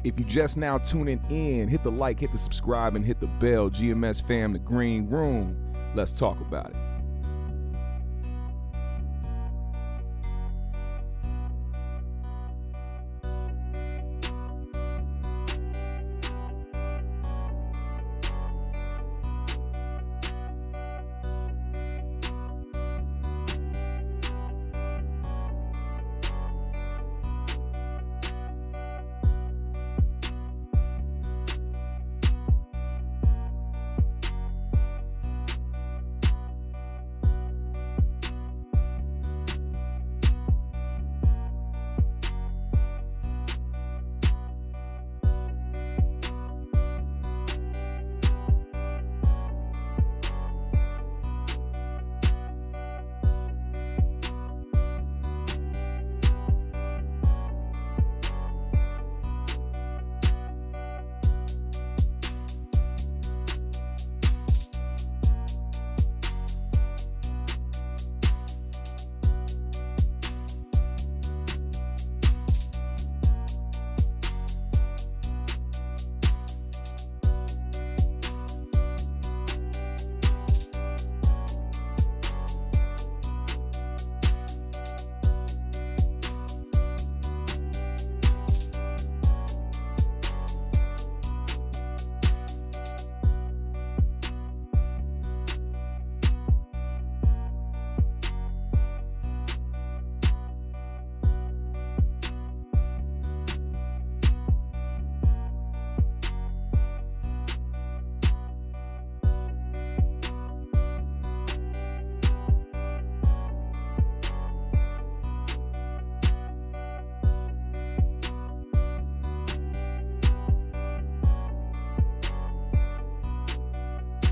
If you just now tuning in, hit the like, hit the subscribe, and hit the bell. GMS fam, the green room. Let's talk about it.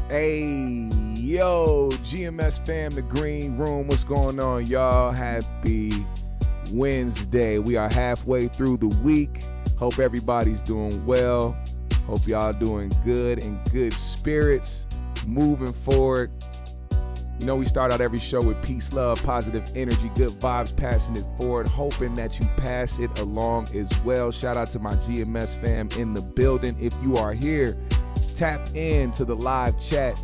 Hey, yo, GMS fam, the green room. What's going on, y'all? Happy Wednesday. We are halfway through the week. Hope everybody's doing well. Hope y'all doing good and good spirits. Moving forward. You know, we start out every show with peace, love, positive energy, good vibes, passing it forward, hoping that you pass it along as well. Shout out to my GMS fam in the building. If you are here, tap in to the live chat,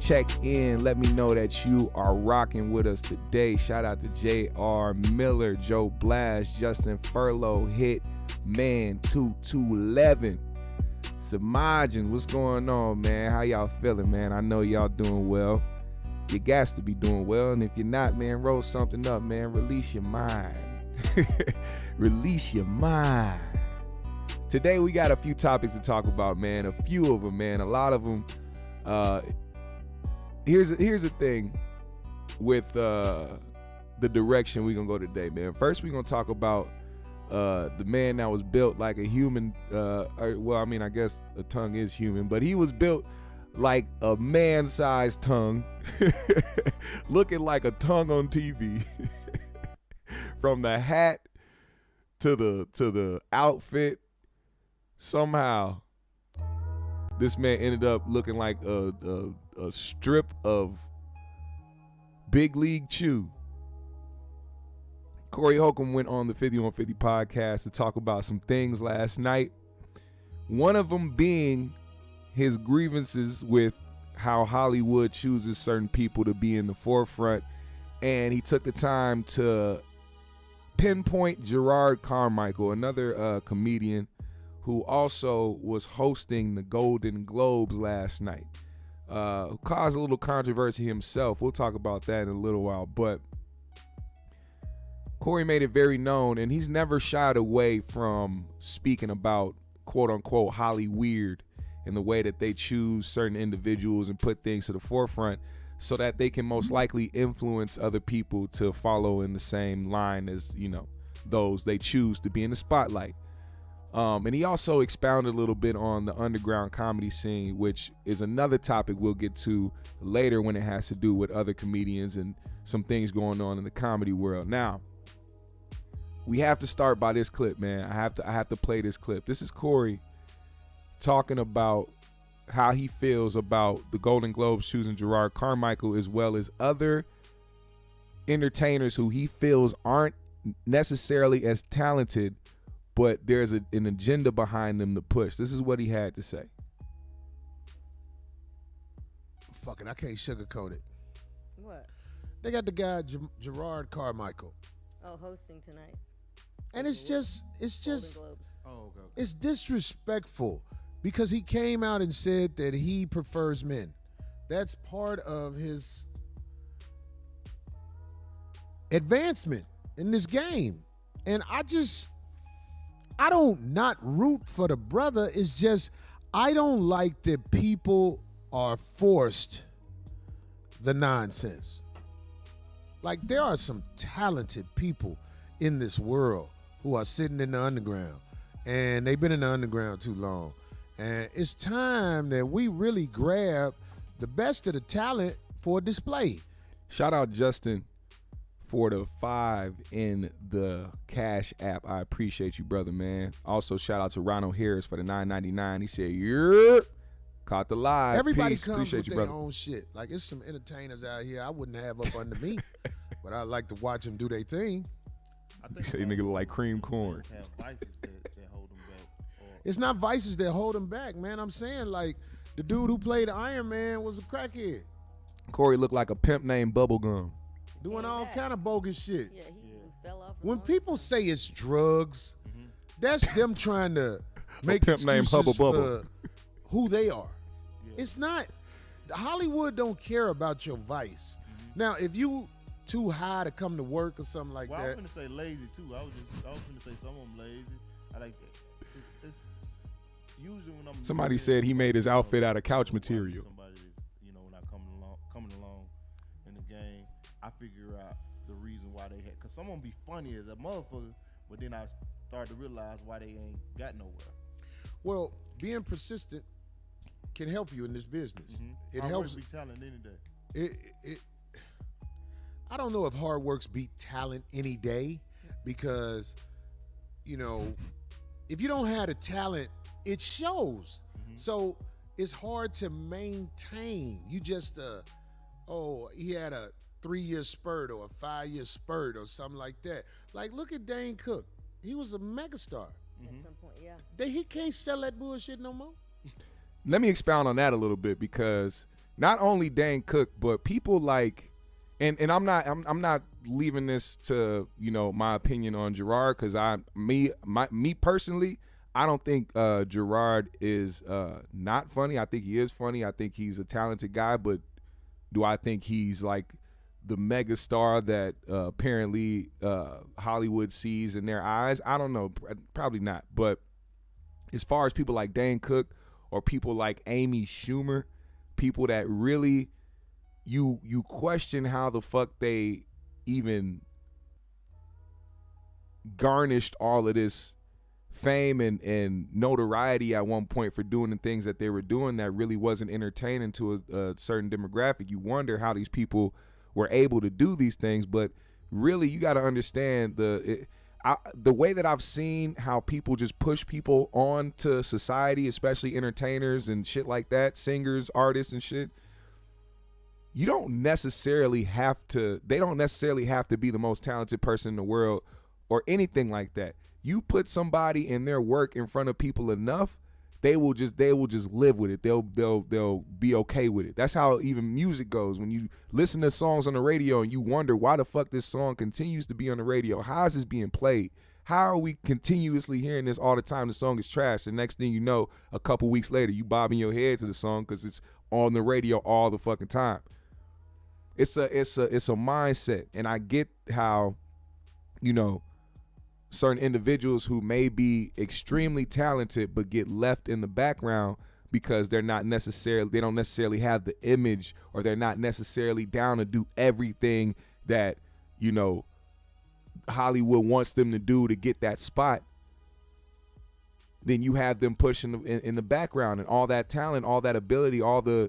check in, let me know that you are rocking with us today. Shout out to J.R. Miller, Joe Blast, Justin Furlow, Hit Man 2211. Samajin, what's going on, man? How y'all feeling, man? I know y'all doing well. You got to be doing well, and if you're not, man, roll something up, man. Release your mind. Release your mind. Today we got a few topics to talk about, man. A few of them, man. A lot of them. Here's the thing with the direction we're gonna go today, man. First, we're gonna talk about the man that was built like a human. Well, I mean, I guess a tongue is human, but he was built like a man-sized tongue, looking like a tongue on TV. From the hat to the outfit. Somehow, this man ended up looking like a strip of Big League Chew. Corey Holcomb went on the 50 on 50 podcast to talk about some things last night. One of them being his grievances with how Hollywood chooses certain people to be in the forefront. And he took the time to pinpoint Jerrod Carmichael, another comedian who also was hosting the Golden Globes last night. Caused a little controversy himself. We'll talk about that in a little while. But Corey made it very known, and he's never shied away from speaking about, quote-unquote, Hollyweird and the way that they choose certain individuals and put things to the forefront so that they can most likely influence other people to follow in the same line as, you know, those they choose to be in the spotlight. And he also expounded a little bit on the underground comedy scene, which is another topic we'll get to later when it has to do with other comedians and some things going on in the comedy world. Now, we have to start by this clip, man. I have to play this clip. This is Corey talking about how he feels about the Golden Globes choosing Jerrod Carmichael, as well as other entertainers who he feels aren't necessarily as talented but there's an agenda behind them to push. This is what he had to say. Fucking, I can't sugarcoat it. What? They got the guy Jerrod Carmichael. Oh, hosting tonight. And it's just Oh, okay. It's disrespectful because he came out and said that he prefers men. That's part of his advancement in this game. And I don't not root for the brother. It's just I don't like that people are forced the nonsense. Like, there are some talented people in this world who are sitting in the underground, and they've been in the underground too long. And it's time that we really grab the best of the talent for display. Shout out Justin for the 5 in the Cash App. I appreciate you, brother, man. Also, shout out to Ronald Harris for the $9.99. He said, yeah, caught the live. Everybody Peace. comes Appreciate with you, their brother. own shit. Like, it's some entertainers out here I wouldn't have up under me, but I like to watch them do their thing. I think Say nigga look like cream corn. have vices that hold them back. It's not vices that hold them back, man. I'm saying, like, the dude who played Iron Man was a crackhead. Corey looked like a pimp named Bubblegum. Doing all kind of bogus shit. Yeah, he fell off. When people say it's drugs, that's them trying to make pimp named excuses Hubba for Bubba. who they are. It's not. Hollywood don't care about your vice. Now, if you too high to come to work or something like Well, I that. was gonna say lazy too. I was gonna say some of them lazy. I like that. It's usually when I'm. Somebody said he made his outfit out of couch material. Somebody that's, when I coming along in the game, I figure out the reason why they had. Cause someone be funny as a motherfucker, but then I start to realize why they ain't got nowhere. Well, being persistent can help you in this business. It Hard helps. work beat talent any day. I don't know if hard works beat talent any day, because if you don't have the talent, it shows. So it's hard to maintain. You just he had a 3-year spurt or a 5-year spurt or something like that. Like, look at Dane Cook. He was a megastar. At some point, yeah. He can't sell that bullshit no more. Let me expound on that a little bit, because not only Dane Cook, but people like, and I'm not leaving this to my opinion on Jerrod, because me personally, I don't think Jerrod is not funny. I think he is funny. I think he's a talented guy, but do I think he's like the mega star that apparently Hollywood sees in their eyes? I don't know. Probably not. But as far as people like Dane Cook or people like Amy Schumer, people that really you question how the fuck they even garnished all of this fame and notoriety at one point for doing the things that they were doing that really wasn't entertaining to a certain demographic. You wonder how these people were able to do these things, but really you got to understand the way that I've seen how people just push people on to society, especially entertainers and shit like that, singers, artists and shit. They don't necessarily have to be the most talented person in the world or anything like that. You put somebody in their work in front of people enough, they will just live with it. They'll be okay with it. That's how even music goes. When you listen to songs on the radio and you wonder why the fuck this song continues to be on the radio, how is this being played? How are we continuously hearing this all the time? The song is trash. The next thing you know, a couple weeks later, you bobbing your head to the song because it's on the radio all the fucking time. It's a mindset, and I get how, certain individuals who may be extremely talented but get left in the background because they don't necessarily have the image, or they're not necessarily down to do everything that Hollywood wants them to do to get that spot. Then you have them pushing in the background, and all that talent, all that ability, all the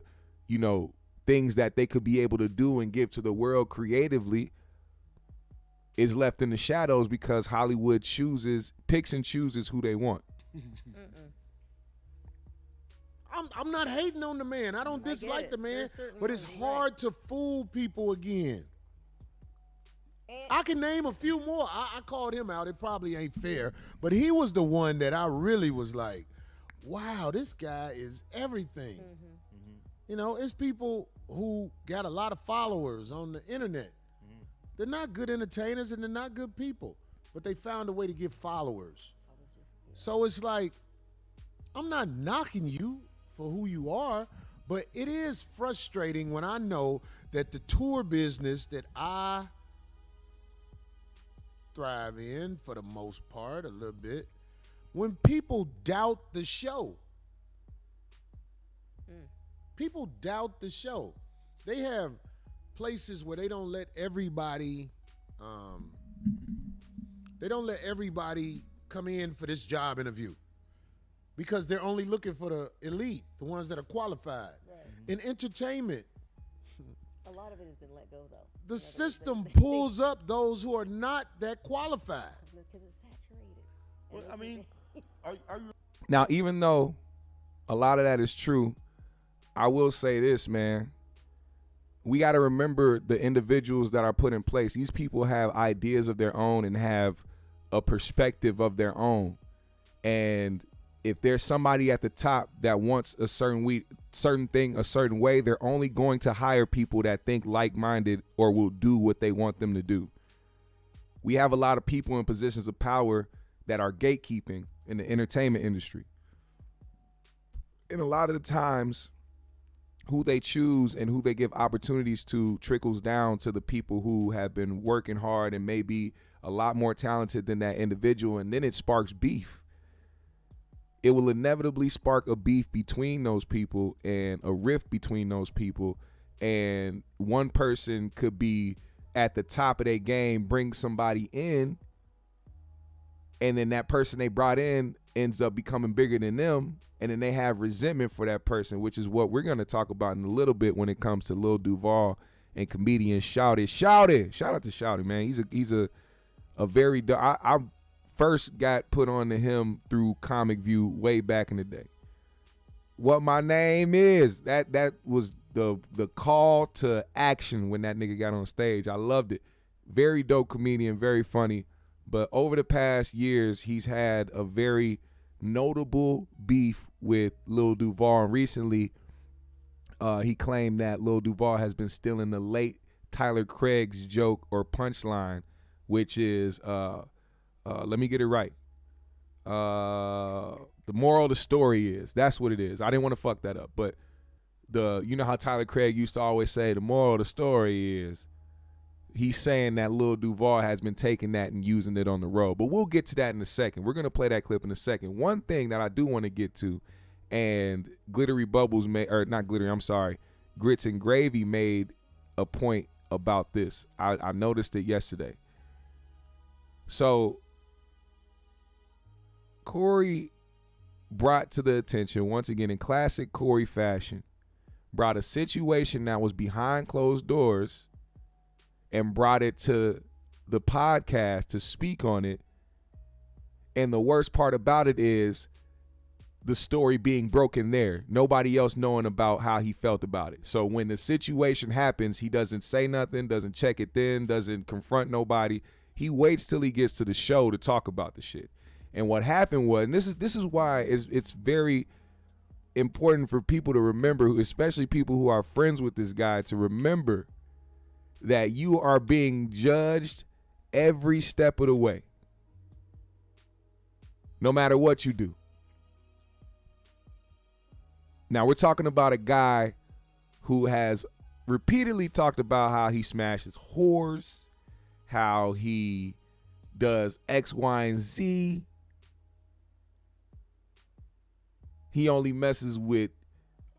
things that they could be able to do and give to the world creatively is left in the shadows because Hollywood picks and chooses who they want. I'm not hating on the man. I don't dislike the man, but it's hard to fool people again. I can name a few more. I called him out. It probably ain't fair, but he was the one that I really was like, wow, this guy is everything. You know, it's people who got a lot of followers on the internet. They're not good entertainers and they're not good people, but they found a way to get followers. So it's like, I'm not knocking you for who you are, but it is frustrating when I know that the tour business that I thrive in, for the most part, a little bit, when people doubt the show. People doubt the show. They have places where they don't let everybody come in for this job interview because they're only looking for the elite, the ones that are qualified. Right. In entertainment, A lot of it has been let go, though. the system pulls up those who are not that qualified. Because it's saturated. Well, I mean, are you? Now, even though a lot of that is true, I will say this, man. We got to remember the individuals that are put in place. These people have ideas of their own and have a perspective of their own. And if there's somebody at the top that wants a certain thing a certain way, they're only going to hire people that think like-minded or will do what they want them to do. We have a lot of people in positions of power that are gatekeeping in the entertainment industry. And a lot of the times, who they choose and who they give opportunities to trickles down to the people who have been working hard and may be a lot more talented than that individual. And then it sparks beef. It will inevitably spark a beef between those people and a rift between those people. And one person could be at the top of their game, bring somebody in, and then that person they brought in ends up becoming bigger than them. And then they have resentment for that person, which is what we're going to talk about in a little bit when it comes to Lil Duval and comedian Shouted. Shout out to Shouted, man. He's a very I first got put on to him through Comic View way back in the day. What my name is, that was the call to action when that nigga got on stage. I loved it. Very dope comedian, very funny. But over the past years, he's had a very notable beef with Lil Duval. And recently, he claimed that Lil Duval has been stealing the late Tyler Craig's joke or punchline, which is, let me get it right. The moral of the story is, that's what it is. I didn't want to fuck that up, but you know how Tyler Craig used to always say, the moral of the story is, he's saying that Lil Duval has been taking that and using it on the road. But we'll get to that in a second. We're going to play that clip in a second. One thing that I do want to get to, and Glittery Bubbles Grits and Gravy made a point about this. I noticed it yesterday. So Corey brought to the attention, once again in classic Corey fashion, brought a situation that was behind closed doors and brought it to the podcast to speak on it. And the worst part about it is the story being broken there. Nobody else knowing about how he felt about it. So when the situation happens, he doesn't say nothing, doesn't check it then, doesn't confront nobody. He waits till he gets to the show to talk about the shit. And what happened was, and this is why it's very important for people to remember, especially people who are friends with this guy, to remember that you are being judged every step of the way, no matter what you do. Now, we're talking about a guy who has repeatedly talked about how he smashes whores, how he does X, Y, and Z. He only messes with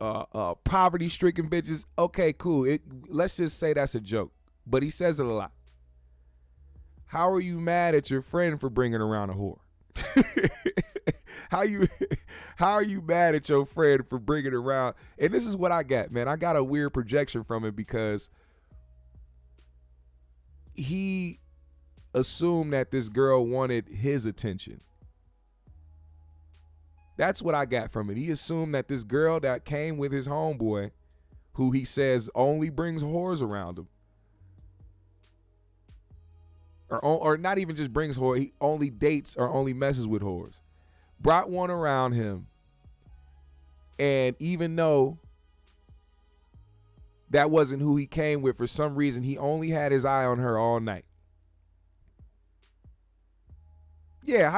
poverty-stricken bitches. Okay, cool. Let's just say that's a joke, but he says it a lot. How are you mad at your friend for bringing around a whore? How are you mad at your friend for bringing around? And this is what I got, man. I got a weird projection from it because he assumed that this girl wanted his attention. That's what I got from it. He assumed that this girl that came with his homeboy, who he says only brings whores around him, or not even just brings whore, he only dates or only messes with whores. Brought one around him, and even though that wasn't who he came with, for some reason he only had his eye on her all night. Yeah,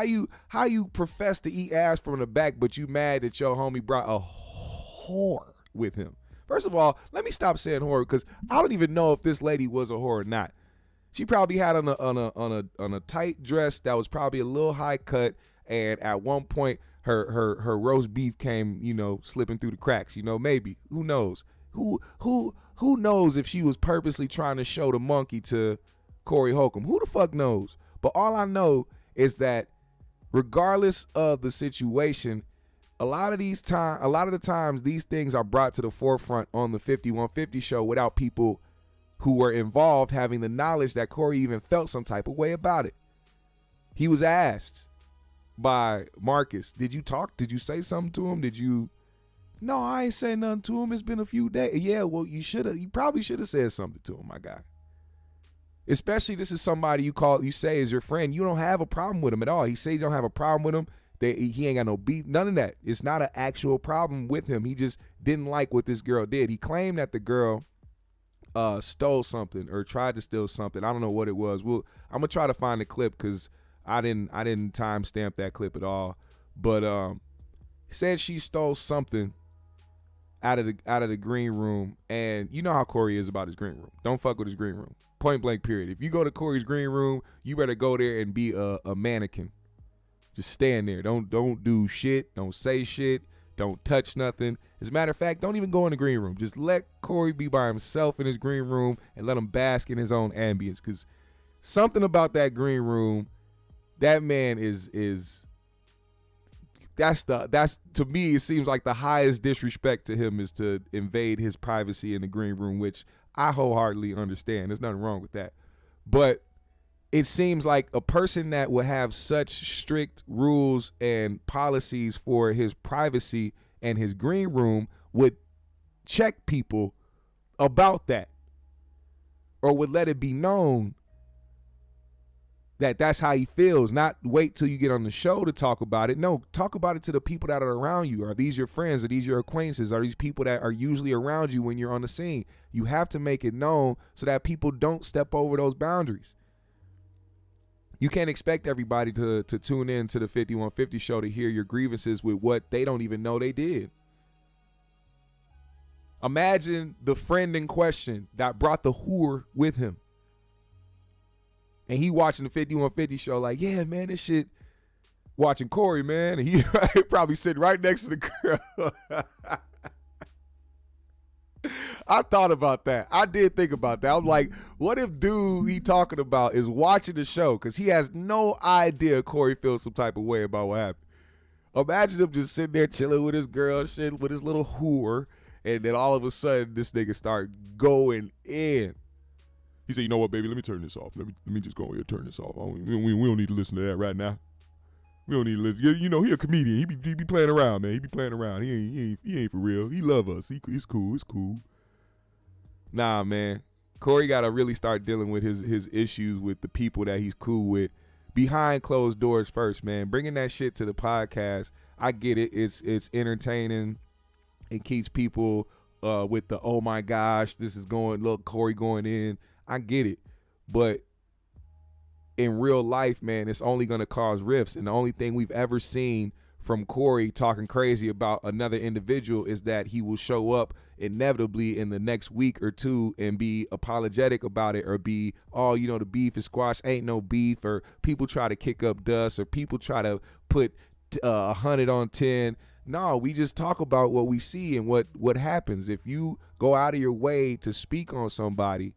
how you profess to eat ass from the back, but you mad that your homie brought a whore with him? First of all, let me stop saying whore, because I don't even know if this lady was a whore or not. She probably had on a tight dress that was probably a little high cut, and at one point her roast beef came, slipping through the cracks. Maybe. Who knows? Who knows if she was purposely trying to show the monkey to Corey Holcomb? Who the fuck knows? But all I know is that regardless of the situation, a lot of the times these things are brought to the forefront on the 5150 show without people who were involved having the knowledge that Corey even felt some type of way about it. He was asked by Marcus, did you talk? Did you say something to him? No, I ain't said nothing to him. It's been a few days. Yeah, well, you probably should have said something to him, my guy. Especially this is somebody you say is your friend. You don't have a problem with him at all. He said you don't have a problem with him. He ain't got no beef, none of that. It's not an actual problem with him. He just didn't like what this girl did. He claimed that the girl stole something or tried to steal something. I don't know what it was. I'm gonna try to find the clip because I didn't timestamp that clip at all. But he said she stole something out of the green room, and you know how Corey is about his green room. Don't fuck with his green room. Point blank period. If you go to Corey's green room, you better go there and be a mannequin. Just stand there. Don't do shit. Don't say shit. Don't touch nothing. As a matter of fact, don't even go in the green room. Just let Corey be by himself in his green room and let him bask in his own ambience. Because something about that green room, that man that's to me, it seems like the highest disrespect to him is to invade his privacy in the green room, which I wholeheartedly understand. There's nothing wrong with that. But it seems like a person that would have such strict rules and policies for his privacy and his green room would check people about that, or would let it be known that that's how he feels. Not wait till you get on the show to talk about it. No, talk about it to the people that are around you. Are these your friends? Are these your acquaintances? Are these people that are usually around you when you're on the scene? You have to make it known so that people don't step over those boundaries. You can't expect everybody to tune in to the 5150 show to hear your grievances with what they don't even know they did. Imagine the friend in question that brought the whore with him, and he watching the 5150 show like, yeah, man, this shit, watching Corey, man, and he probably sitting right next to the girl. I thought about that. I did think about that. I'm like, what if dude he talking about is watching the show because he has no idea Corey feels some type of way about what happened. Imagine him just sitting there chilling with his girl, shit, with his little whore, and then all of a sudden this nigga start going in. He said, you know what, baby, let me turn this off. Let me just go ahead and turn this off. We don't need to listen to that right now. We don't need to listen. You know, he a comedian. He be playing around, man. He be playing around. He ain't for real. He love us. It's cool. It's cool. Nah, man. Corey got to really start dealing with his issues with the people that he's cool with behind closed doors first, man. Bringing that shit to the podcast, I get it. It's entertaining. It keeps people with the, oh my gosh, this is going, look, Corey going in. I get it. But in real life, man, it's only going to cause rifts. And the only thing we've ever seen from Corey talking crazy about another individual is that he will show up inevitably in the next week or two and be apologetic about it, or be, oh, you know, the beef is squashed, ain't no beef, or people try to kick up dust, or people try to put 100 on 10. No, we just talk about what we see and what happens. If you go out of your way to speak on somebody,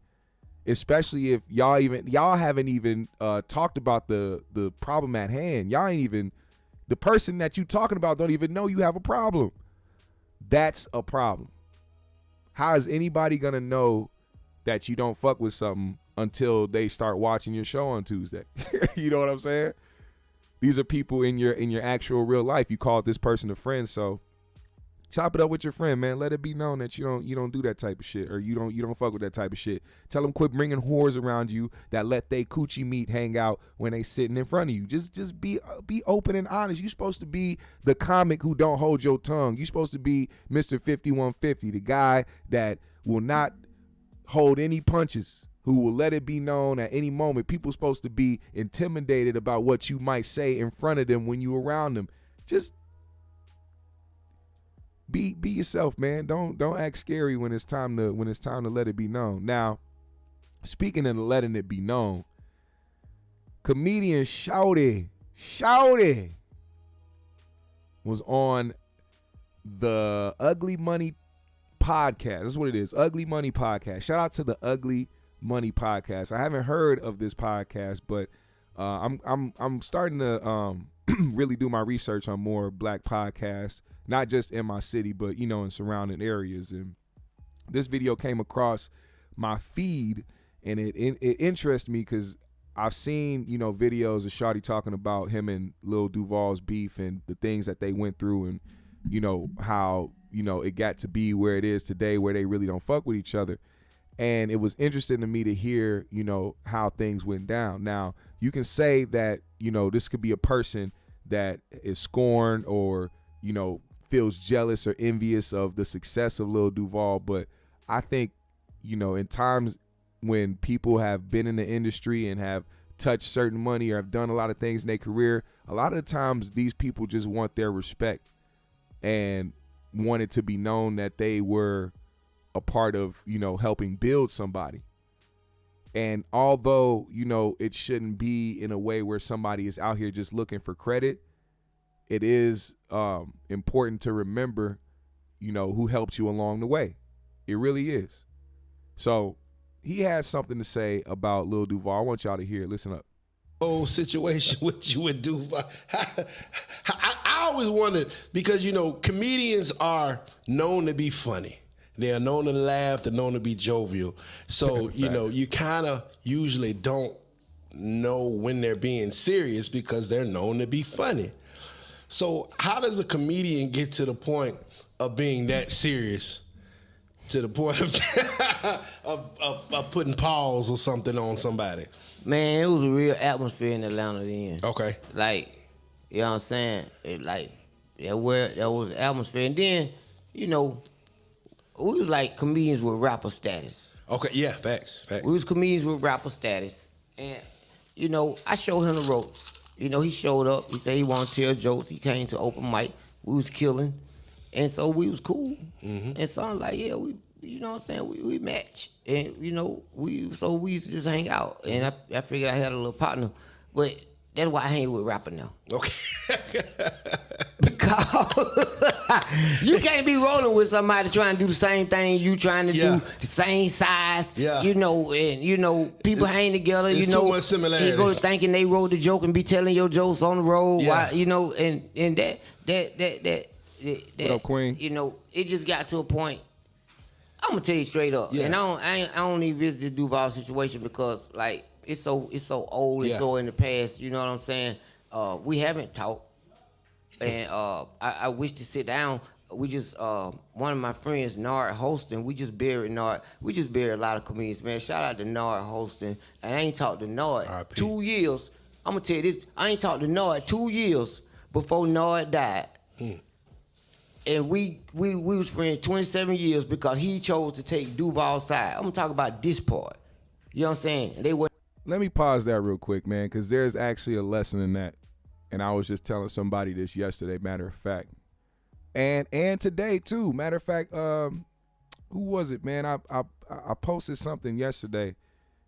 especially if y'all haven't even talked about the problem at hand, y'all ain't even, the person that you talking about don't even know you have a problem. That's a problem. How is anybody gonna know that you don't fuck with something until they start watching your show on Tuesday? You know what I'm saying? These are people in your actual real life. You called this person a friend, so Chop it up with your friend, man. Let it be known that you don't do that type of shit, or you don't fuck with that type of shit. Tell them quit bringing whores around you that let they coochie meat hang out when they sitting in front of you. Just be open and honest. You supposed to be the comic who don't hold your tongue. You supposed to be Mr. 5150, the guy that will not hold any punches, who will let it be known at any moment. People supposed to be intimidated about what you might say in front of them when you around them. Just be yourself, man. Don't act scary when it's time to let it be known. Now, speaking of letting it be known, comedian Shouty was on the Ugly Money podcast. That's what it is, Ugly Money podcast. Shout out to the Ugly Money podcast. I haven't heard of this podcast, but I'm starting to really do my research on more black podcasts, not just in my city, but in surrounding areas. And this video came across my feed, and it interests me because I've seen videos of Shawty talking about him and Lil Duval's beef and the things that they went through, and how it got to be where it is today, where they really don't fuck with each other. And it was interesting to me to hear, how things went down. Now, you can say that, this could be a person that is scorned or, feels jealous or envious of the success of Lil Duval. But I think, in times when people have been in the industry and have touched certain money or have done a lot of things in their career, a lot of the times these people just want their respect and want it to be known that they were a part of, helping build somebody. And although, it shouldn't be in a way where somebody is out here just looking for credit, it is important to remember, who helped you along the way. It really is. So he had something to say about Lil Duval. I want y'all to hear it. Listen up. Whole situation with you and Duval. I always wondered, because, comedians are known to be funny. They are known to laugh. They're known to be jovial. So, you kind of usually don't know when they're being serious because they're known to be funny. So how does a comedian get to the point of being that serious, to the point of putting pause or something on somebody? Man, it was a real atmosphere in Atlanta then. Okay. Like, you know what I'm saying? There was atmosphere. And then, we was like comedians with rapper status. Okay, yeah, facts. We was comedians with rapper status. And, I showed him the ropes. He showed up. He said he wanted to tell jokes. He came to open mic. We was killing. And so we was cool. Mm-hmm. And so I'm like, yeah, we, we match. And, we used to just hang out. And I figured I had a little partner. But that's why I hang with rapper now. Okay. Because you can't be rolling with somebody trying to do the same thing you trying to do, the same size, and people hang together, It's too much similarity. You go to thinking they wrote the joke and be telling your jokes on the road, and that What up, Queen? It just got to a point. I'm gonna tell you straight up, and I don't even visit the Duval situation because it's so old, it's so in the past. You know what I'm saying? We haven't talked. And I wish to sit down. We just, one of my friends, Nard Hostin, we just buried Nard. We just buried a lot of comedians, man. Shout out to Nard Hostin. And I ain't talked to Nard 2 years. I'm going to tell you this. I ain't talked to Nard 2 years before Nard died. And we was friends 27 years because he chose to take Duval's side. I'm going to talk about this part. You know what I'm saying? Let me pause that real quick, man, because there's actually a lesson in that. And I was just telling somebody this yesterday, matter of fact. And today too. Matter of fact, who was it, man? I posted something yesterday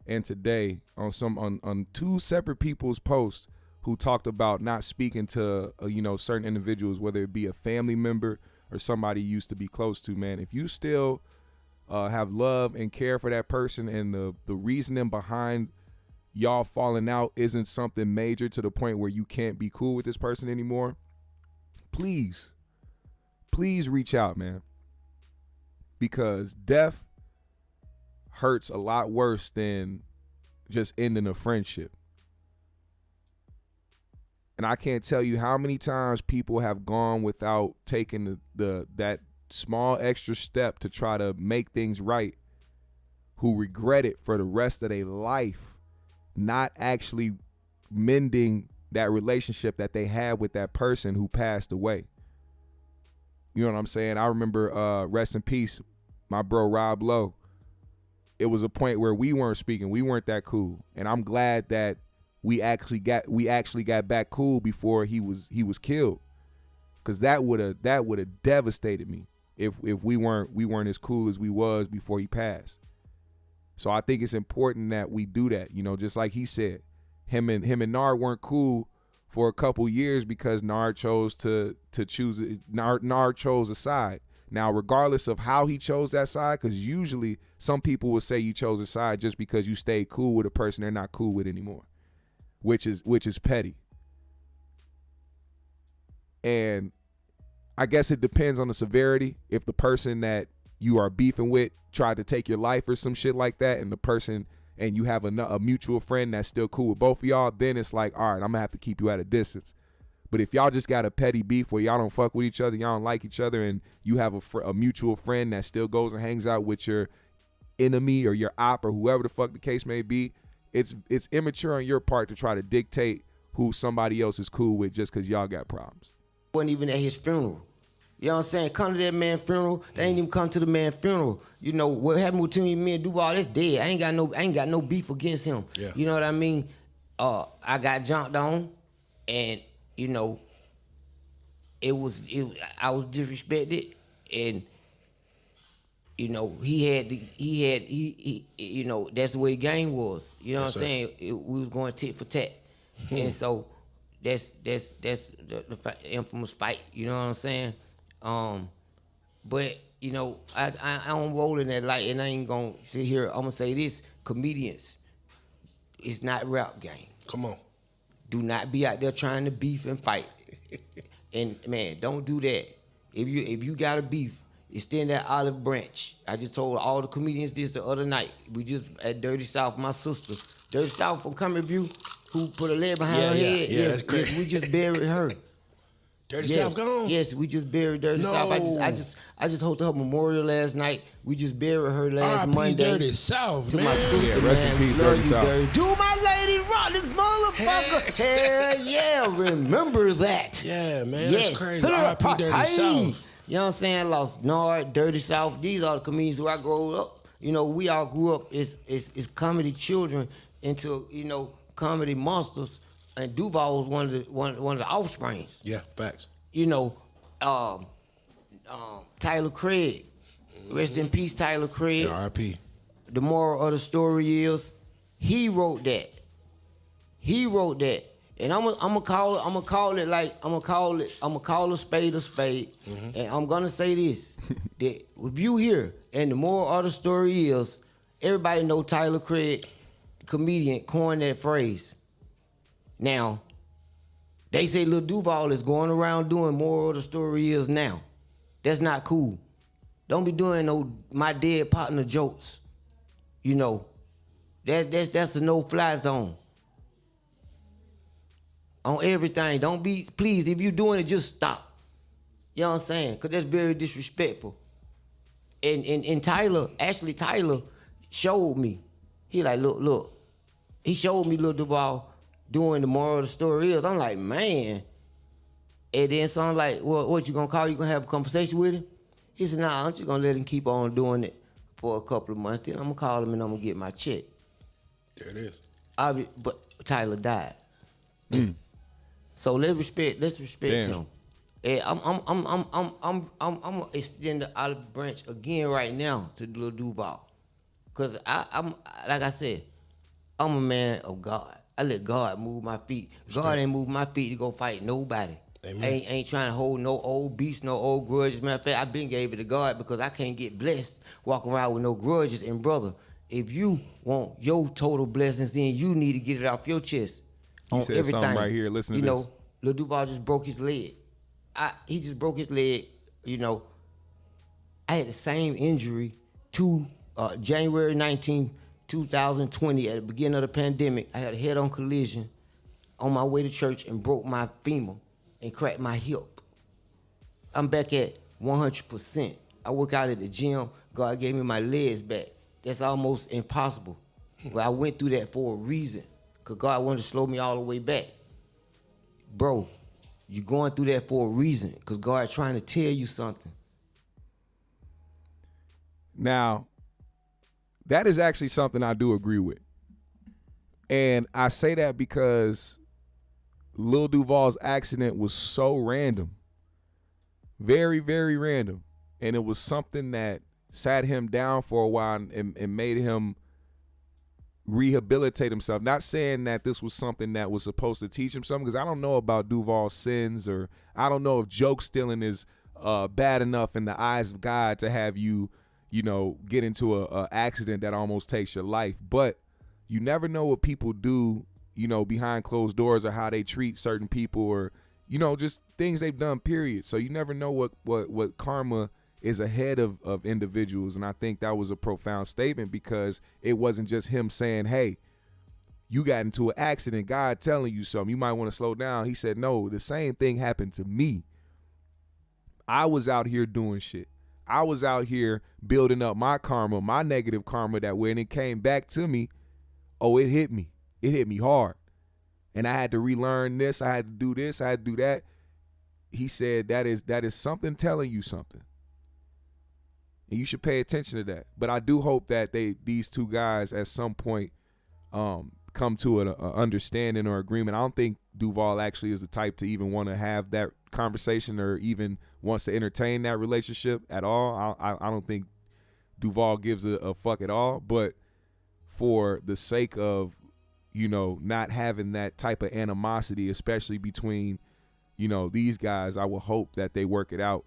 and today on two separate people's posts who talked about not speaking to certain individuals, whether it be a family member or somebody you used to be close to, man. If you still have love and care for that person, and the reasoning behind y'all falling out isn't something major to the point where you can't be cool with this person anymore, please reach out, man. Because death hurts a lot worse than just ending a friendship. And I can't tell you how many times people have gone without taking that small extra step to try to make things right, who regret it for the rest of their life, not actually mending that relationship that they had with that person who passed away. You know what I'm saying? I remember, rest in peace, my bro Rob Lowe. It was a point where we weren't speaking. We weren't that cool. And I'm glad that we actually got back cool before he was killed. Cause that would have devastated me if we weren't as cool as we was before he passed. So I think it's important that we do that. You know, just like he said, him and Nard weren't cool for a couple years because Nard chose Nard chose a side. Now, regardless of how he chose that side, because usually some people will say you chose a side just because you stayed cool with a person they're not cool with anymore, which is petty. And I guess it depends on the severity. If the person that you are beefing with tried to take your life or some shit like that, and you have a mutual friend that's still cool with both of y'all, then it's like, all right, I'm gonna have to keep you at a distance. But if y'all just got a petty beef where y'all don't fuck with each other, y'all don't like each other, and you have a mutual friend that still goes and hangs out with your enemy or your op or whoever the fuck the case may be, it's immature on your part to try to dictate who somebody else is cool with just because y'all got problems. Wasn't even at his funeral. You know what I'm saying? Come to that man's funeral. They ain't even come to the man's funeral. You know what happened between me and Duval? That's dead. I ain't got no beef against him. Yeah. You know what I mean? I got jumped on, and you know, I was disrespected, and you know he you know, that's the way the game was. You know what I'm saying? We was going tit for tat, and so that's the infamous fight. You know what I'm saying? But you know, I don't roll in that light, and I ain't gonna sit here. I'm gonna say this: comedians, it's not rap game. Come on. Do not be out there trying to beef and fight. And man, don't do that. If you got a beef, extend that olive branch. I just told all the comedians this the other night. We just at Dirty South, my sister, Dirty South from Come Review, who put a leg behind her head. Yeah, that's crazy. Yes, we just buried her. Dirty South gone? Yes, we just buried Dirty South. I just hosted her memorial last night. We just buried her last Monday. Dirty South, to man. my sister, Yeah, rest in peace, Dirty South. Do my lady rock this motherfucker? Hell yeah, remember that. Yeah, man, Yes. that's crazy. R.I.P. Dirty South. You know what I'm saying? I lost Nard, Dirty South. These are the comedians who I grew up. You know, we all grew up as comedy children into, you know, comedy monsters. And Duval was one of the offsprings. Yeah, facts. You know, Tyler Craig. Rest in peace, Tyler Craig. Yeah, R.I.P. The moral of the story is, he wrote that. And I'm gonna call a spade a spade. Mm-hmm. And I'm gonna say this: that if you here, and the moral of the story is, everybody know Tyler Craig, comedian, coined that phrase. Now, they say Lil Duval is going around doing moral of the story is now. That's not cool. Don't be doing no my dead partner jokes. You know, that's a no-fly zone. On everything. Don't be, please, if you're doing it, just stop. You know what I'm saying? Because that's very disrespectful. And Tyler showed me. He like, look. He showed me Lil Duval doing the moral of the story is. I'm like, man. And then so I'm like, well, what you gonna call? You gonna have a conversation with him? He said, nah, I'm just gonna let him keep on doing it for a couple of months. Then I'm gonna call him and I'm gonna get my check. There it is. But Tyler died. Mm. So let's respect him. And I'm gonna extend the olive branch again right now to Lil Duval. Cause I'm like I said, I'm a man of God. I let God move my feet. God ain't move my feet to go fight nobody. Ain't trying to hold no old beefs, no old grudges. Matter of fact, I been gave it to God because I can't get blessed walking around with no grudges. And brother, if you want your total blessings, then you need to get it off your chest. He said everything. Something right here. Listen to this. You know, Lil Duval just broke his leg. He just broke his leg. You know, I had the same injury to January 19, 2020, at the beginning of the pandemic. I had a head-on collision on my way to church and broke my femur and cracked my hip. I'm back at 100%. I work out at the gym. God gave me my legs back. That's almost impossible. But I went through that for a reason, because God wanted to slow me all the way back. Bro, you're going through that for a reason, because God trying to tell you something. Now, that is actually something I do agree with. And I say that because Lil Duval's accident was so random. Very, very random. And it was something that sat him down for a while and made him rehabilitate himself. Not saying that this was something that was supposed to teach him something, because I don't know about Duval's sins, or I don't know if joke stealing is bad enough in the eyes of God to have you, get into a accident that almost takes your life. But you never know what people do, behind closed doors, or how they treat certain people, or, just things they've done, period. So you never know what karma is ahead of individuals. And I think that was a profound statement, because it wasn't just him saying, hey, you got into an accident, God telling you something, you might want to slow down. He said, no, the same thing happened to me. I was out here doing shit. I was out here building up my karma, my negative karma, that when it came back to me, it hit me. It hit me hard. And I had to relearn this. I had to do this. I had to do that. He said that is something telling you something. And you should pay attention to that. But I do hope that these two guys at some point come to an understanding or agreement. I don't think Duval actually is the type to even want to have that conversation, or even wants to entertain that relationship at all. I don't think Duval gives a fuck at all. But for the sake of, not having that type of animosity, especially between, these guys, I will hope that they work it out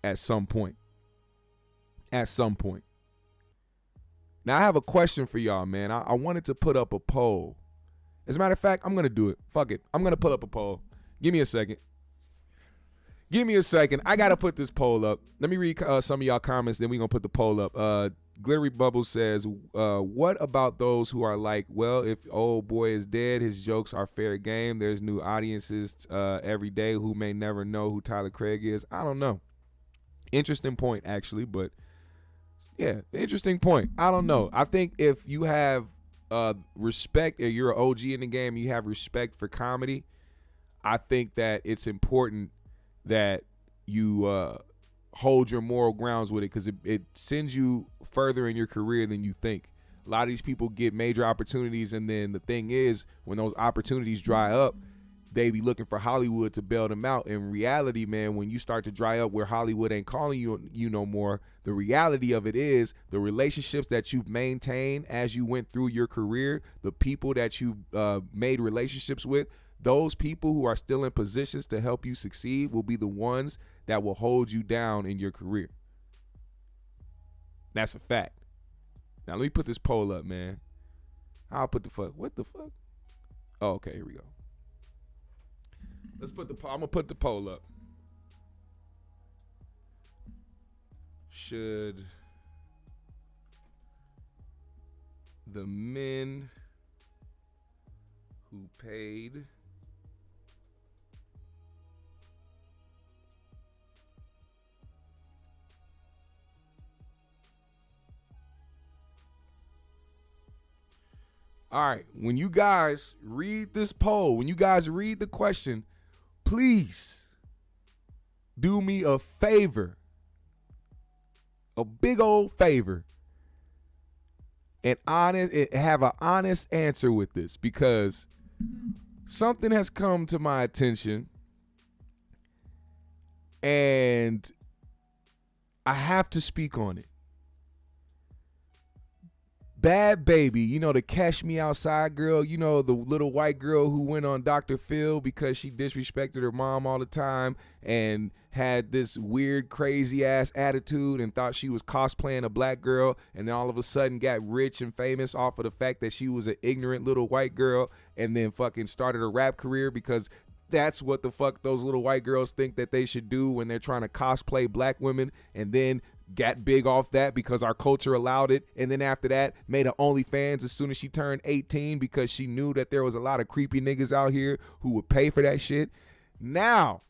at some point. At some point. Now, I have a question for y'all, man. I wanted to put up a poll. As a matter of fact, I'm going to do it. Fuck it. I'm going to put up a poll. Give me a second. I got to put this poll up. Let me read some of y'all comments, then we're going to put the poll up. Glittery Bubble says, what about those who are like, well, if old boy is dead, his jokes are fair game. There's new audiences every day who may never know who Tyler Craig is. I don't know. Interesting point, actually, but yeah, interesting point. I don't know. I think if you have respect, or you're an OG in the game, you have respect for comedy, I think that it's important that you hold your moral grounds with it, because it sends you further in your career than you think. A lot of these people get major opportunities, and then the thing is, when those opportunities dry up, they be looking for Hollywood to bail them out. In reality, man, when you start to dry up where Hollywood ain't calling you no more, the reality of it is the relationships that you've maintained as you went through your career, the people that you've made relationships with, those people who are still in positions to help you succeed will be the ones that will hold you down in your career. That's a fact. Now, let me put this poll up, man. I'll put the fuck. What the fuck? Oh, okay, here we go. I'm going to put the poll up. Should the men who paid all right, when you guys read this poll, when you guys read the question, please do me a favor, a big old favor, and have an honest answer with this, because something has come to my attention and I have to speak on it. Bad Baby, the Cash Me Outside girl, the little white girl who went on Dr. Phil because she disrespected her mom all the time and had this weird, crazy ass attitude and thought she was cosplaying a black girl, and then all of a sudden got rich and famous off of the fact that she was an ignorant little white girl, and then fucking started a rap career because that's what the fuck those little white girls think that they should do when they're trying to cosplay black women, and then got big off that because our culture allowed it, and then after that made an OnlyFans as soon as she turned 18 because she knew that there was a lot of creepy niggas out here who would pay for that shit. Now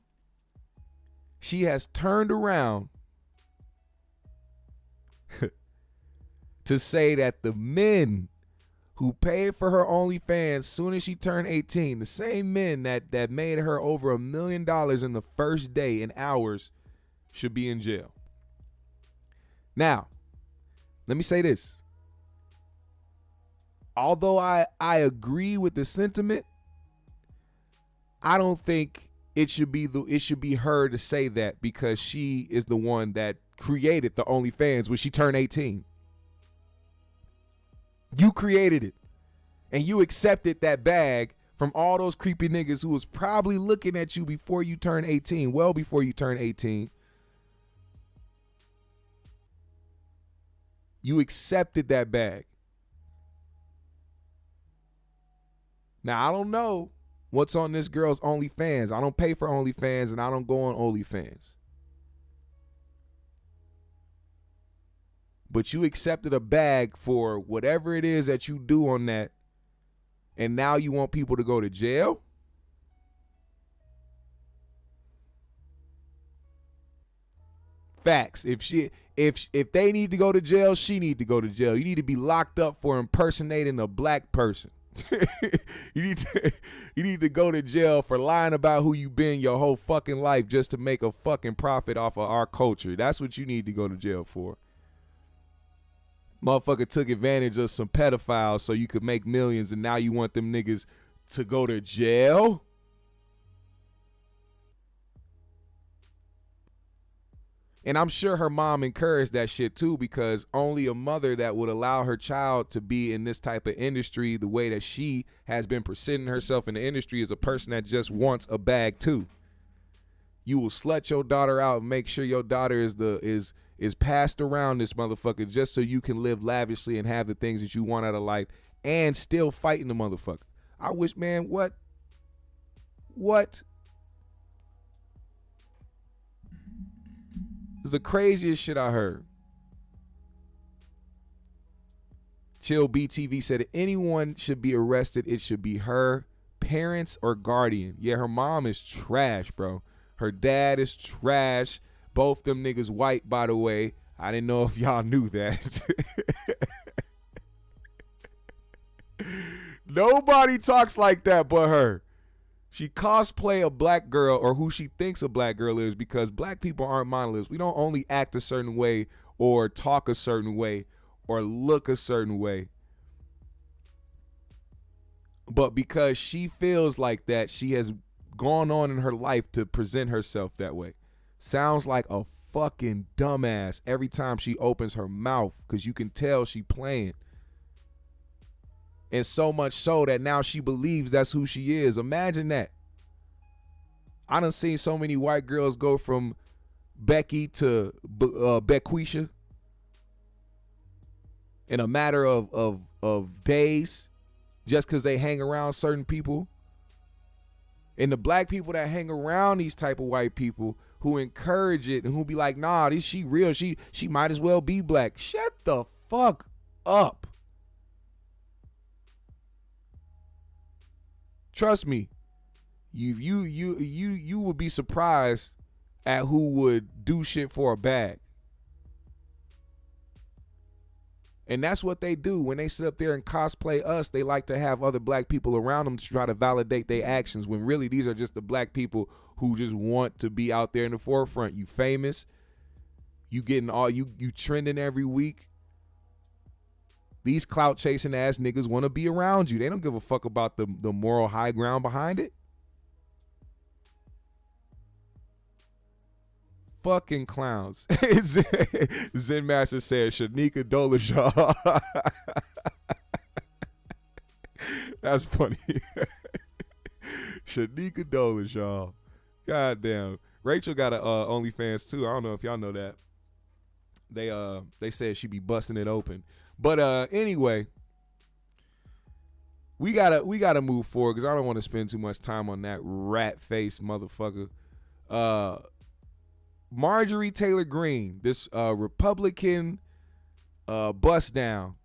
she has turned around to say that the men who paid for her OnlyFans soon as she turned 18, the same men that made her over $1 million in the first day in hours, should be in jail. Now, let me say this. Although I agree with the sentiment, I don't think it should be her to say that, because she is the one that created the OnlyFans when she turned 18. You created it, and you accepted that bag from all those creepy niggas who was probably looking at you before you turned 18, well before you turned 18. You accepted that bag. Now, I don't know what's on this girl's OnlyFans. I don't pay for OnlyFans, and I don't go on OnlyFans. But you accepted a bag for whatever it is that you do on that, and now you want people to go to jail? Facts. If they need to go to jail, she need to go to jail. You need to be locked up for impersonating a black person. You need to go to jail for lying about who you been your whole fucking life just to make a fucking profit off of our culture. That's what you need to go to jail for. Motherfucker took advantage of some pedophiles so you could make millions, and now you want them niggas to go to jail? And I'm sure her mom encouraged that shit too, because only a mother that would allow her child to be in this type of industry the way that she has been presenting herself in the industry is a person that just wants a bag too. You will slut your daughter out and make sure your daughter is passed around this motherfucker just so you can live lavishly and have the things that you want out of life and still fighting the motherfucker. I wish, man, what? It's the craziest shit I heard. Chill BTV said if anyone should be arrested, it should be her parents or guardian. Yeah, her mom is trash, bro. Her dad is trash. Both them niggas white, by the way. I didn't know if y'all knew that. Nobody talks like that but her. She cosplay a black girl, or who she thinks a black girl is, because black people aren't monoliths. We don't only act a certain way or talk a certain way or look a certain way. But because she feels like that, she has gone on in her life to present herself that way. Sounds like a fucking dumbass every time she opens her mouth, because you can tell she playing. And so much so that now she believes that's who she is. Imagine that. I done seen so many white girls go from Becky to Bequisha in a matter of days just because they hang around certain people. And the black people that hang around these type of white people who encourage it and who be like, nah, she real. She might as well be black. Shut the fuck up. Trust me, you would be surprised at who would do shit for a bag. And that's what they do. When they sit up there and cosplay us, they like to have other black people around them to try to validate their actions, when really these are just the black people who just want to be out there in the forefront. You famous, you getting all you trending every week. These clout chasing ass niggas want to be around you. They don't give a fuck about the moral high ground behind it. Fucking clowns. Zen Master said Shanika Dolezal. That's funny. Shanika Dolezal. God damn. Rachel got a OnlyFans too. I don't know if y'all know that. They said she be busting it open. But anyway, we gotta move forward because I don't want to spend too much time on that rat face motherfucker. Marjorie Taylor Greene, this Republican bust down,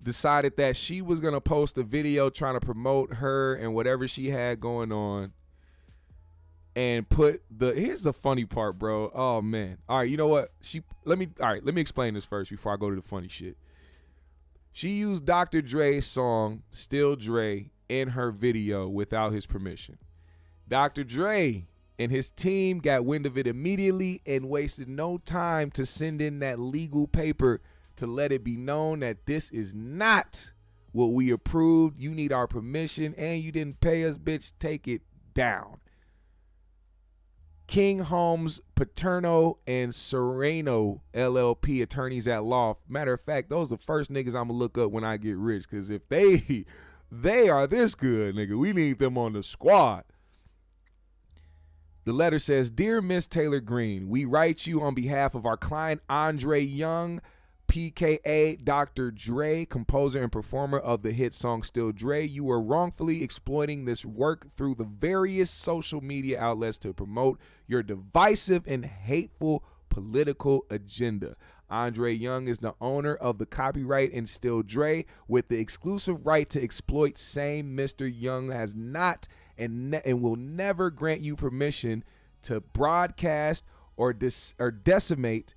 decided that she was gonna post a video trying to promote her and whatever she had going on and put here's the funny part, bro. Oh man. All right, you know what? Let me explain this first before I go to the funny shit. She used Dr. Dre's song Still Dre in her video without his permission. Dr. Dre and his team got wind of it immediately and wasted no time to send in that legal paper to let it be known that this is not what we approved. You need our permission and you didn't pay us, bitch. Take it down. King Holmes, Paterno, and Serrano LLP attorneys at law. Matter of fact, those are the first niggas I'm gonna look up when I get rich, because if they are this good, nigga, we need them on the squad. The letter says, Dear Miss Taylor Greene, we write you on behalf of our client Andre Young, PKA Dr. Dre, composer and performer of the hit song Still Dre. You were wrongfully exploiting this work through the various social media outlets to promote your divisive and hateful political agenda. Andre Young is the owner of the copyright in Still Dre with the exclusive right to exploit. Same Mr. Young has not and will never grant you permission to broadcast or disseminate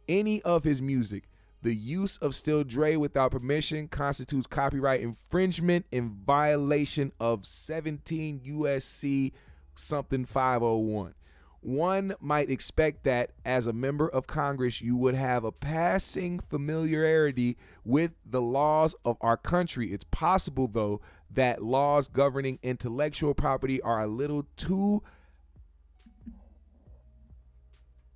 any of his music. The use of Still Dre without permission constitutes copyright infringement in violation of 17 USC something 501. One might expect that as a member of Congress, you would have a passing familiarity with the laws of our country. It's possible, though, that laws governing intellectual property are a little too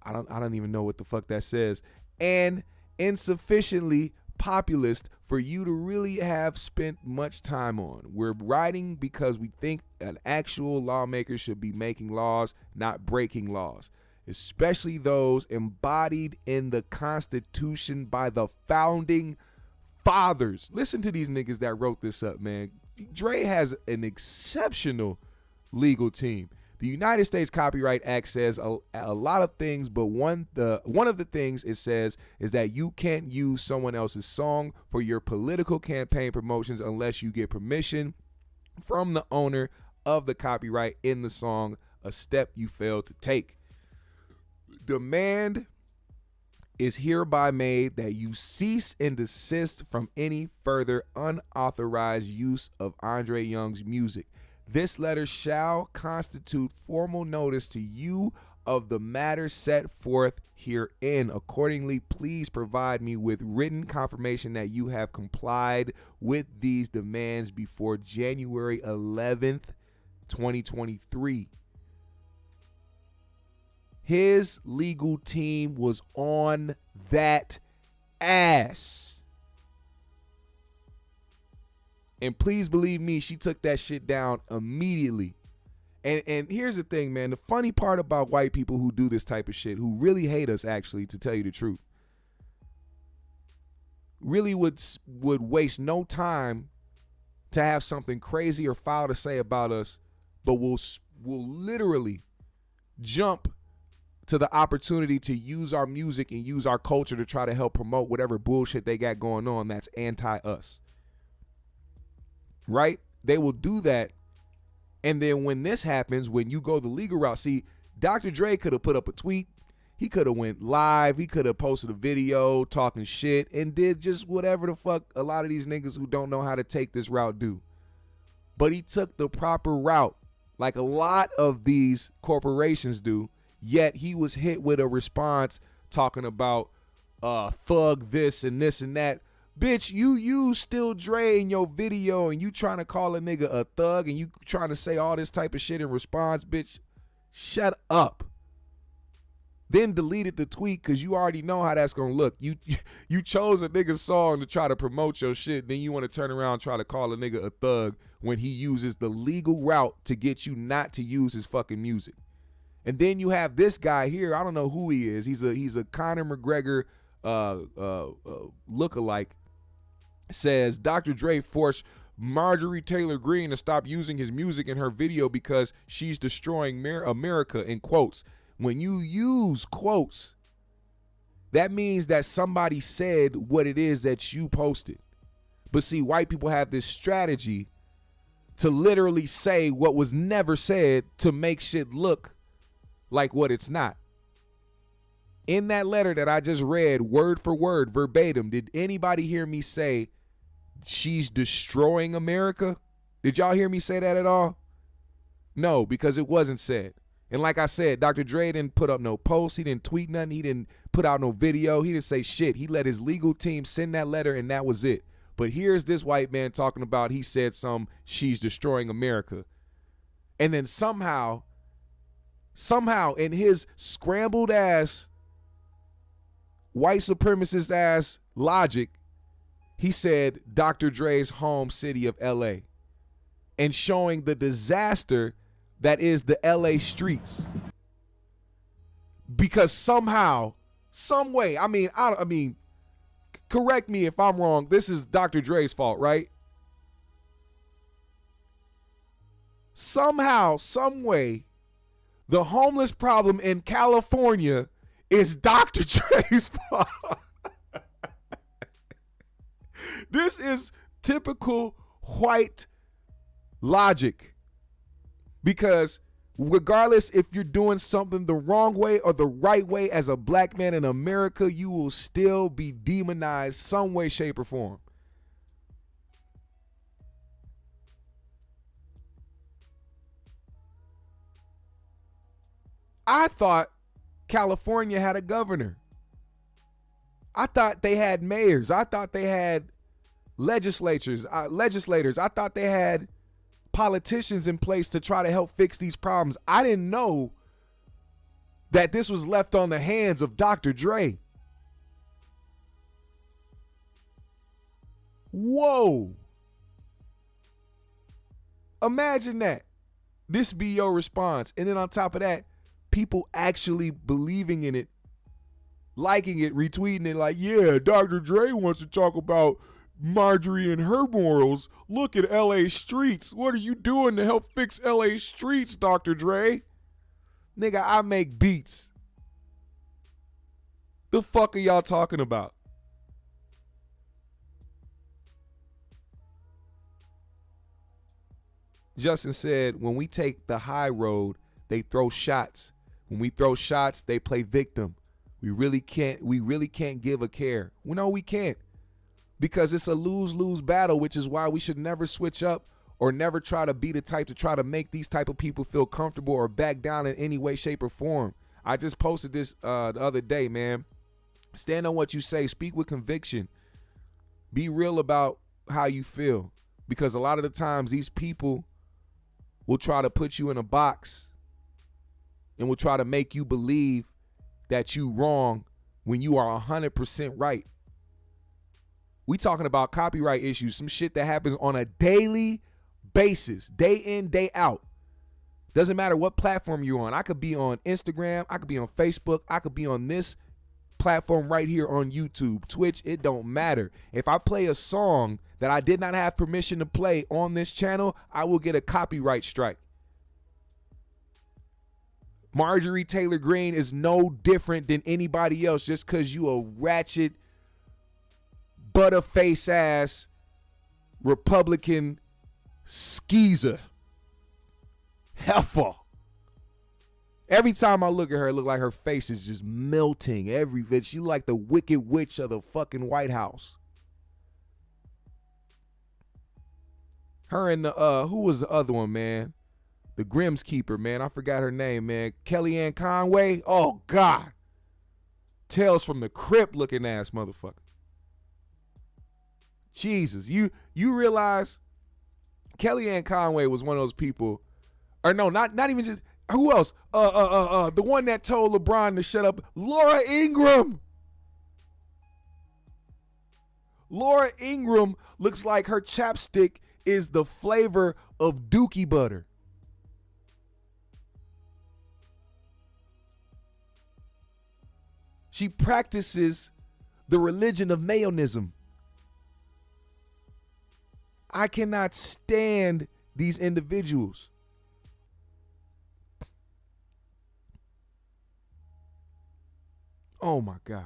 I don't even know what the fuck that says, and insufficiently populist for you to really have spent much time on. We're writing because we think an actual lawmaker should be making laws, not breaking laws, especially those embodied in the Constitution by the founding fathers. Listen to these niggas that wrote this up, man. Dre has an exceptional legal team. The United States Copyright Act says a lot of things, but one of the things it says is that you can't use someone else's song for your political campaign promotions unless you get permission from the owner of the copyright in the song, a step you failed to take. Demand is hereby made that you cease and desist from any further unauthorized use of Andre Young's music. This letter shall constitute formal notice to you of the matter set forth herein. Accordingly, please provide me with written confirmation that you have complied with these demands before January 11th, 2023. His legal team was on that ass. And please believe me, she took that shit down immediately. And here's the thing, man. The funny part about white people who do this type of shit, who really hate us, actually, to tell you the truth, really would waste no time to have something crazy or foul to say about us, but will literally jump to the opportunity to use our music and use our culture to try to help promote whatever bullshit they got going on that's anti-us. Right? They will do that. And then when this happens, when you go the legal route, see, Dr. Dre could have put up a tweet. He could have went live. He could have posted a video talking shit and did just whatever the fuck a lot of these niggas who don't know how to take this route do. But he took the proper route, like a lot of these corporations do, yet he was hit with a response talking about thug this and this and that. Bitch, you use Still Dre in your video and you trying to call a nigga a thug and you trying to say all this type of shit in response, bitch. Shut up. Then deleted the tweet because you already know how that's going to look. You chose a nigga's song to try to promote your shit. Then you want to turn around and try to call a nigga a thug when he uses the legal route to get you not to use his fucking music. And then you have this guy here. I don't know who he is. He's a Conor McGregor lookalike. Says Dr. Dre forced Marjorie Taylor Greene to stop using his music in her video because she's destroying America, in quotes. When you use quotes, that means that somebody said what it is that you posted. But see, white people have this strategy to literally say what was never said to make shit look like what it's not. In that letter that I just read, word for word, verbatim, did anybody hear me say she's destroying America? Did y'all hear me say that at all? No, because it wasn't said. And like I said, Dr. Dre didn't put up no post. He didn't tweet nothing. He didn't put out no video. He didn't say shit. He let his legal team send that letter, and that was it. But here's this white man talking about he said she's destroying America. And then somehow in his scrambled ass, white supremacist ass logic, he said Dr. Dre's home city of LA, and showing the disaster that is the LA streets. Because somehow, some way, I mean, correct me if I'm wrong, this is Dr. Dre's fault, right? Somehow, some way, the homeless problem in California is Dr. Dre's fault. This is typical white logic. Because regardless if you're doing something the wrong way or the right way as a black man in America, you will still be demonized some way, shape, or form. I thought California had a governor. I thought they had mayors. I thought they had legislators. I thought they had politicians in place to try to help fix these problems. I didn't know that this was left on the hands of Dr. Dre. Whoa. Imagine that. This be your response. And then on top of that, people actually believing in it, liking it, retweeting it like, yeah, Dr. Dre wants to talk about Marjorie and her morals. Look at LA streets. What are you doing to help fix LA streets, Dr. Dre? Nigga, I make beats. The fuck are y'all talking about? Justin said, when we take the high road, they throw shots. When we throw shots, they play victim. We really can't give a care. Well, no, we can't. Because it's a lose-lose battle, which is why we should never switch up or never try to be the type to try to make these type of people feel comfortable or back down in any way, shape, or form. I just posted this the other day, man. Stand on what you say. Speak with conviction. Be real about how you feel. Because a lot of the times these people will try to put you in a box and will try to make you believe that you wrong when you are 100% right. We talking about copyright issues, some shit that happens on a daily basis, day in, day out. Doesn't matter what platform you're on. I could be on Instagram, I could be on Facebook, I could be on this platform right here on YouTube, Twitch, it don't matter. If I play a song that I did not have permission to play on this channel, I will get a copyright strike. Marjorie Taylor Greene is no different than anybody else just because you a ratchet, butterface ass Republican skeezer. Heifer. Every time I look at her, it look like her face is just melting. Every bit. She like the Wicked Witch of the fucking White House. Her and the who was the other one, man? The Grimm's Keeper, man. I forgot her name, man. Kellyanne Conway. Oh God. Tales from the Crypt looking ass motherfucker. Jesus, you realize Kellyanne Conway was one of those people, or no, not even just, who else? The one that told LeBron to shut up, Laura Ingraham. Laura Ingraham looks like her chapstick is the flavor of Dookie butter. She practices the religion of mayonism. I cannot stand these individuals. Oh my God.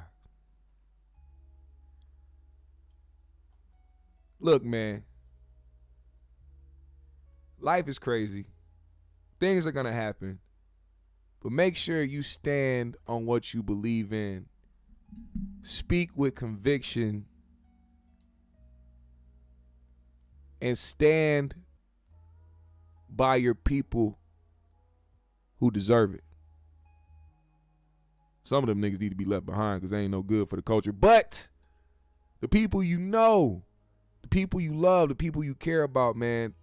Look, man. life is crazy. Things are going to happen. But make sure you stand on what you believe in. Speak with conviction. And stand by your people who deserve it. Some of them niggas need to be left behind because they ain't no good for the culture. But the people you know, the people you love, the people you care about, man,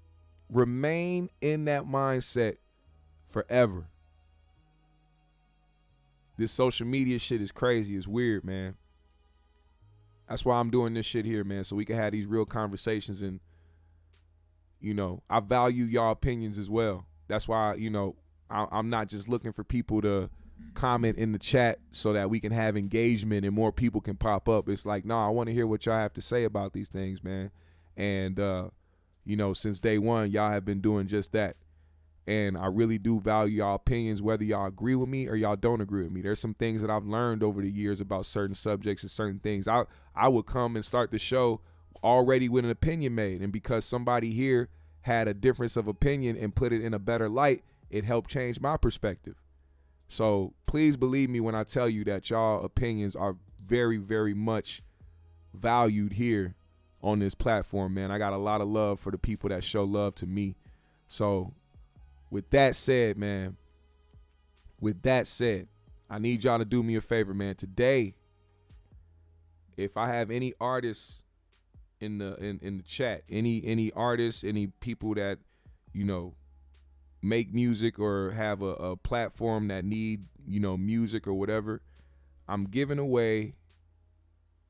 remain in that mindset forever. This social media shit is crazy. It's weird, man. That's why I'm doing this shit here, man, so we can have these real conversations. And, you know, I value y'all opinions as well. That's why, you know, I'm not just looking for people to comment in the chat so that we can have engagement and more people can pop up. It's like, no, I want to hear what y'all have to say about these things, man. And, you know, since day one, y'all have been doing just that. And I really do value y'all opinions, whether y'all agree with me or y'all don't agree with me. There's some things that I've learned over the years about certain subjects and certain things. I would come and start the show already with an opinion made. And because somebody here had a difference of opinion and put it in a better light, it helped change my perspective. So please believe me when I tell you that y'all opinions are very, very much valued here on this platform, man. I got a lot of love for the people that show love to me. So with that said, man, I need y'all to do me a favor, man. Today, if I have any artists in the chat, any artists, any people that, you know, make music or have a platform that need, you know, music or whatever, I'm giving away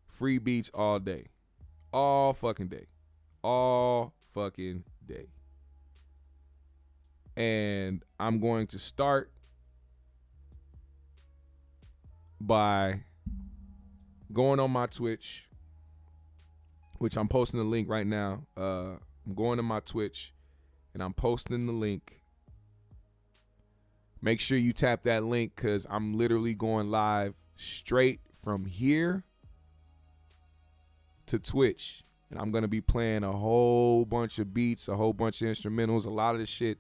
free beats all day. All fucking day. All fucking day. And I'm going to start by going on my Twitch, which I'm posting the link right now. I'm going to my Twitch and I'm posting the link. Make sure you tap that link because I'm literally going live straight from here to Twitch. And I'm going to be playing a whole bunch of beats, a whole bunch of instrumentals, a lot of the shit.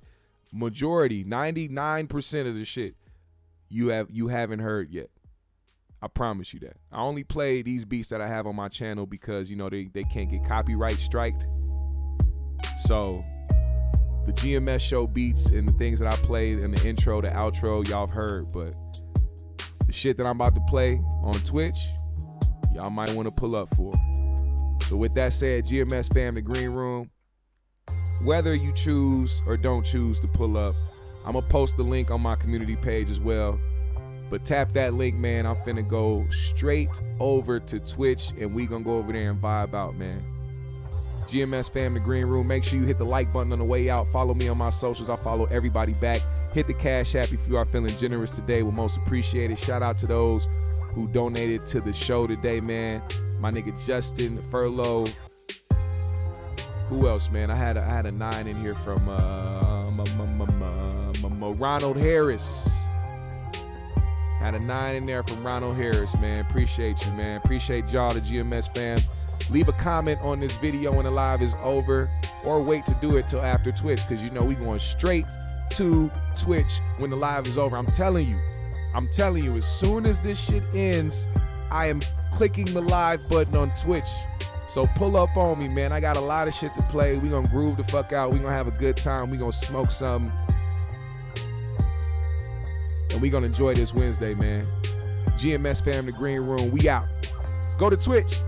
Majority, 99% of the shit you haven't heard yet. I promise you that. I only play these beats that I have on my channel because, you know, they can't get copyright striked. So the GMS show beats and the things that I played in the intro, the outro, y'all have heard. But the shit that I'm about to play on Twitch, y'all might want to pull up for. So with that said, GMS fam, the Green Room, whether you choose or don't choose to pull up, I'm going to post the link on my community page as well. But tap that link, man. I'm finna go straight over to Twitch, and we going to go over there and vibe out, man. GMS fam, the Green Room. Make sure you hit the like button on the way out. Follow me on my socials. I follow everybody back. Hit the Cash App if you are feeling generous today. We're most appreciated. Shout out to those who donated to the show today, man. My nigga Justin, Furlough. Who else, man? I had a 9 in here from Ronald Harris. Had a 9 in there from Ronald Harris, man. Appreciate you, man. Appreciate y'all, the GMS fam. Leave a comment on this video when the live is over, or wait to do it till after Twitch, because you know we going straight to Twitch when the live is over. I'm telling you, as soon as this shit ends, I am clicking the live button on Twitch. So pull up on me, man. I got a lot of shit to play. We gonna groove the fuck out. We gonna have a good time. We gonna smoke something. And we gonna enjoy this Wednesday, man. GMS fam, the Green Room, we out. Go to Twitch.